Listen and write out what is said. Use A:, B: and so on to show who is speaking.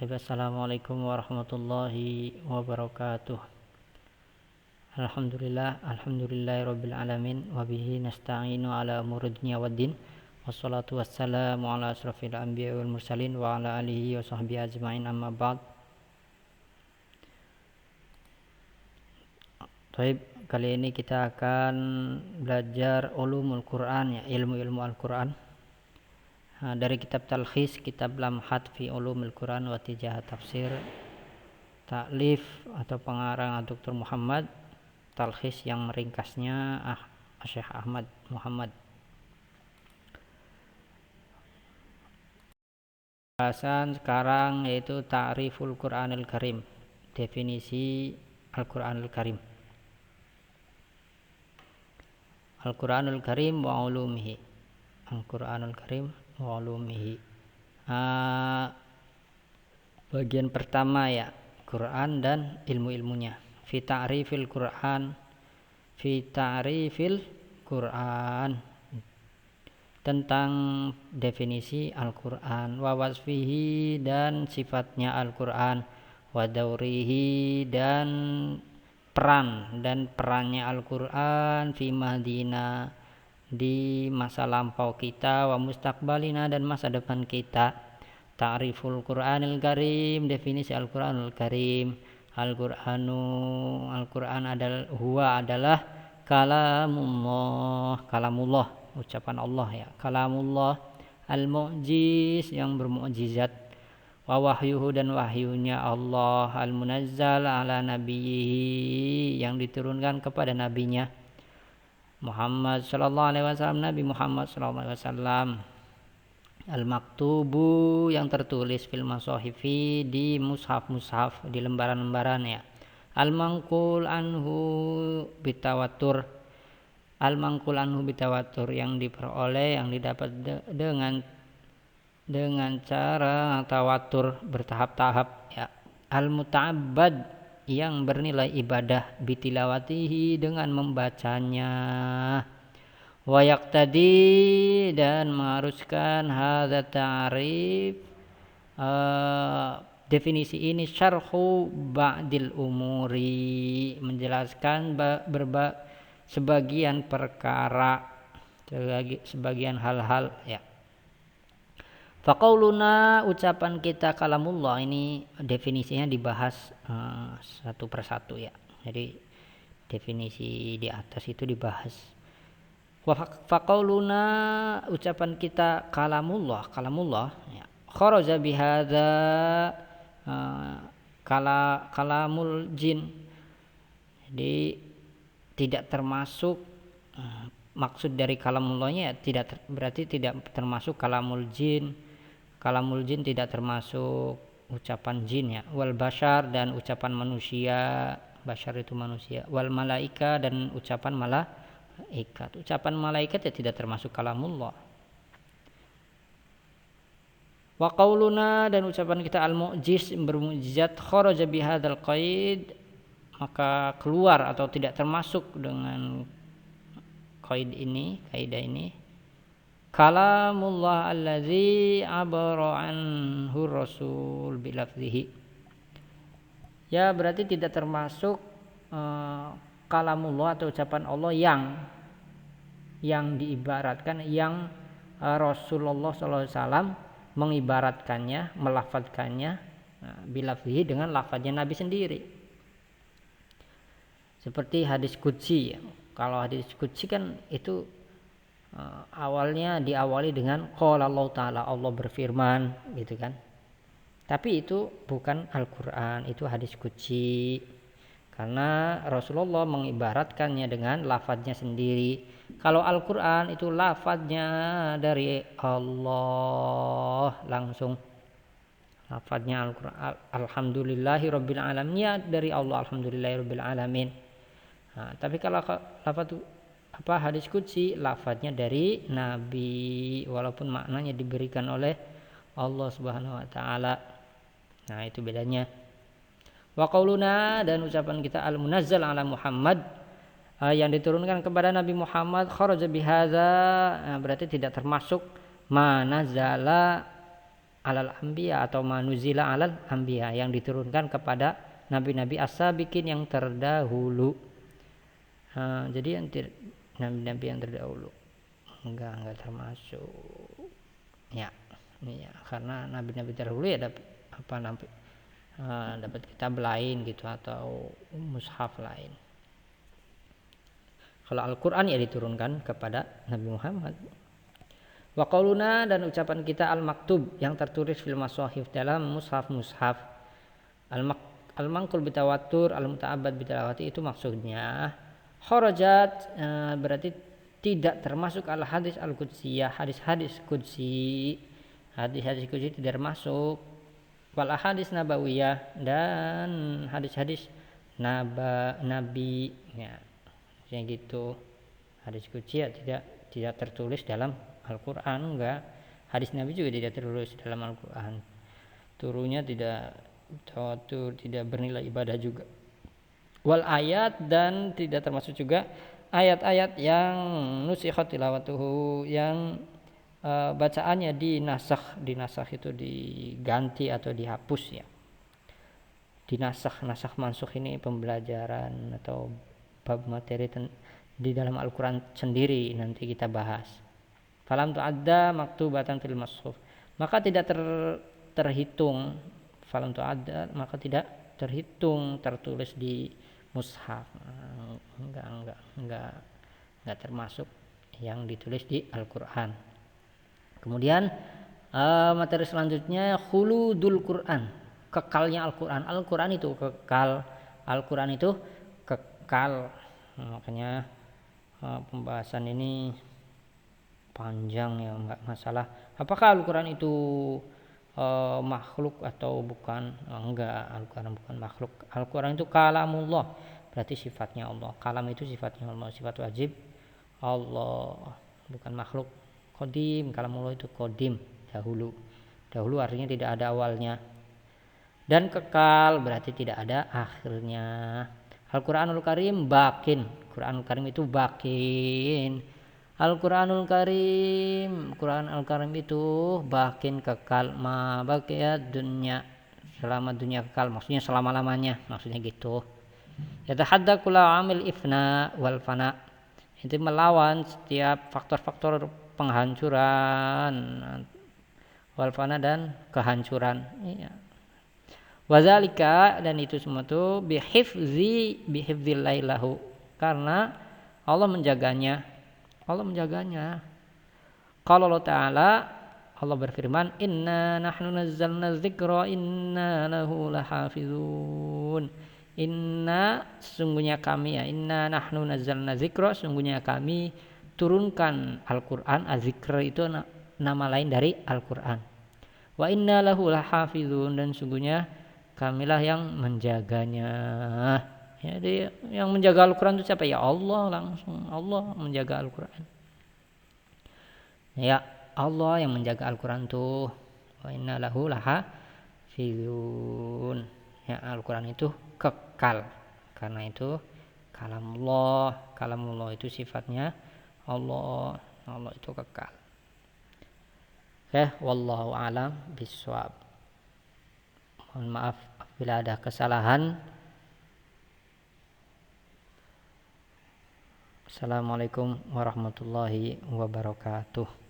A: Assalamualaikum warahmatullahi wabarakatuh. Alhamdulillahirabbil alamin wa bihi nasta'inu ala umuri dunya waddin. Wassalatu wassalamu ala asrofil anbiya'i wal mursalin wa ala alihi wa sahbihi ajma'in, amma ba'd. Baik, kali ini kita akan belajar ulumul Quran, ya, ilmu-ilmu Al-Quran. Dari kitab Talkhis, kitab Lamhat fi ulumul Quran wa Tijahat Tafsir, taklif atau pengarang Dr. Muhammad, Talkhis yang meringkasnya Syekh Ahmad Muhammad. Bahasan sekarang yaitu Ta'riful Quranil Karim, definisi Al-Quranul Karim. Al-Quranul Karim wa ulumihi. Al-Quranul Karim wa ulumihi. Bagian pertama, ya, Quran dan ilmu-ilmunya. Fi ta'rifil Quran, tentang definisi Al-Quran, wa wasfihi dan sifatnya Al-Quran, wa daurihi dan perannya Al-Quran fi madina, di masa lampau kita, wa mustaqbalina dan masa depan kita. Ta'riful Qur'anil Karim, definisi Al-Qur'anul Karim. Al-Qur'an adalah kalamullah, ucapan Allah, ya, kalamullah al-mu'jiz, yang bermukjizat, wa wahyuhu dan wahyunya Allah, al-munazzal ala nabiyhi, yang diturunkan kepada nabinya Muhammad sallallahu alaihi wasallam, Nabi Muhammad sallallahu alaihi wasallam. Al-maktubu, yang tertulis, fil masahifi, di mushaf, di lembaran-lembaran, ya. Al-manqul anhu bitawatur, yang diperoleh, yang didapat dengan cara tawatur, bertahap-tahap, ya. Al-muta'abbad, yang bernilai ibadah, bitilawatihi, dengan membacanya. Wa yaqtadi, dan mengharuskan hadza ta'rif, definisi ini, syarhu ba'dil umuri, menjelaskan sebagian perkara, sebagian hal-hal, ya. Faqauluna, ucapan kita, kalamullah, ini definisinya dibahas satu persatu, ya. Jadi definisi di atas itu dibahas. Faqauluna, ucapan kita, kalamullah, ya. Kharaja bihadza kalamul jin. Jadi tidak termasuk, maksud dari kalamullahnya berarti tidak termasuk kalamul jin. Kalamul jin tidak termasuk ucapan jin, ya. Wal bashar, dan ucapan manusia, bashar itu manusia. Wal malaika, dan ucapan malaikat. Ucapan malaikat ya tidak termasuk kalamullah. Wa qauluna, dan ucapan kita, al-mu'jiz, bermukjizat, kharaja bihadzal qaid, maka keluar atau tidak termasuk dengan kaidah ini, kalamullah allazi abara anhu rasul bilafzihi, ya, berarti tidak termasuk kalamullah atau ucapan Allah yang diibaratkan, yang Rasulullah SAW mengibaratkannya, melafadzkannya, bilafzihi, dengan lafadznya Nabi sendiri. Seperti hadis qudsi, ya. Kalau hadis qudsi kan itu awalnya diawali dengan qala Allah Ta'ala, Allah berfirman, gitu kan. Tapi itu bukan Al-Quran, itu hadis qudsi, karena Rasulullah mengibaratkannya dengan lafadznya sendiri. Kalau Al-Quran itu lafadznya dari Allah langsung, lafadznya Al-Quran, alhamdulillahirabbil alamin, ya, dari Allah, alhamdulillahirabbil alamin. Tapi kalau hadis qudsi, lafadznya dari Nabi, walaupun maknanya diberikan oleh Allah Subhanahu wa taala. Nah, itu bedanya. Wa qauluna, dan ucapan kita, al-munazzal ala Muhammad, yang diturunkan kepada Nabi Muhammad, kharaja bihadza, berarti tidak termasuk manazala alal anbiya atau manuzila alal anbiya, yang diturunkan kepada nabi-nabi as-sabiqin yang terdahulu. Jadi yang nabi-nabi yang terdahulu enggak termasuk ya. Ini ya, karena nabi-nabi terdahulu ya dapat kitab lain gitu atau mushaf lain. Kalau Al-Qur'an ya diturunkan kepada Nabi Muhammad. Wa qauluna, dan ucapan kita al-maktub, yang tertulis fil mashahif, dalam mushaf-mushaf. Al-manqul bitawatur, al-muta'abbad bitilawati, itu maksudnya kharajat, berarti tidak termasuk al-hadis al-qudsiyah, hadis-hadis qudsi. Hadis-hadis qudsi tidak termasuk. Wal hadis nabawiyah, dan hadis-hadis nabi ya. Kayak gitu. Hadis qudsi ya tidak tertulis dalam Al-Quran, enggak. Hadis Nabi juga tidak tertulis dalam Al-Quran. Turunnya tidak tawatur, tidak bernilai ibadah juga. Wal ayat, dan tidak termasuk juga ayat-ayat yang nusikhat tilawatuhu, yang bacaannya dinasakh itu diganti atau dihapus ya. Nasakh mansukh ini pembelajaran atau bab materi di dalam Al-Quran sendiri, nanti kita bahas. Falam tu'adda maktubatan fil mashaf, maka tidak terhitung. Falam tu'adda, maka tidak terhitung, tertulis di mushaf. Enggak termasuk yang ditulis di Al-Quran. Kemudian materi selanjutnya khuludul Quran, kekalnya Al-Quran. Al-Quran itu kekal. Al-Quran itu kekal. Makanya pembahasan ini panjang ya, enggak masalah apakah Al-Quran itu makhluk atau bukan. Enggak, Al-Quran bukan makhluk. Al-Quran itu kalamullah, berarti sifatnya Allah. Kalam itu sifatnya Allah, sifat wajib Allah, bukan makhluk. Qadim, kalamullah itu qadim, dahulu artinya tidak ada awalnya. Dan kekal berarti tidak ada akhirnya. Al-Quranul Karim bakin, Quranul Karim itu bakin. Al-Quranul Karim, Quran Al-Karim itu bakin, kekal, ma baqiyat dunya, selama dunia kekal, maksudnya selama-lamanya, maksudnya gitu. Yatahadda kula amil ifna wal fana, itu melawan setiap faktor-faktor penghancuran, wal fana, dan kehancuran. Iya. Wazalika, dan itu semua itu bihifzillailahu, karena Allah menjaganya. Qala Allah Ta'ala, Allah berfirman, inna nahnu nazzalna dzikra inna lahu lahafizun. Inna, sesungguhnya kami ya, inna nahnu nazzalna dzikra, sesungguhnya kami turunkan Al-Quran. Az-zikr itu nama lain dari Al-Quran. Wa inna lahu lahafizun, dan sesungguhnya kamilah yang menjaganya. Jadi yang menjaga Al-Quran itu siapa? Ya Allah, langsung Allah menjaga Al-Quran. Ya Allah yang menjaga Al-Quran tuh. Wa inna lahu lahafizun. Ya, Al-Quran itu kekal, karena itu kalamullah itu sifatnya Allah itu kekal. Wallahu a'lam bishawab. Mohon maaf bila ada kesalahan. Assalamualaikum warahmatullahi wabarakatuh.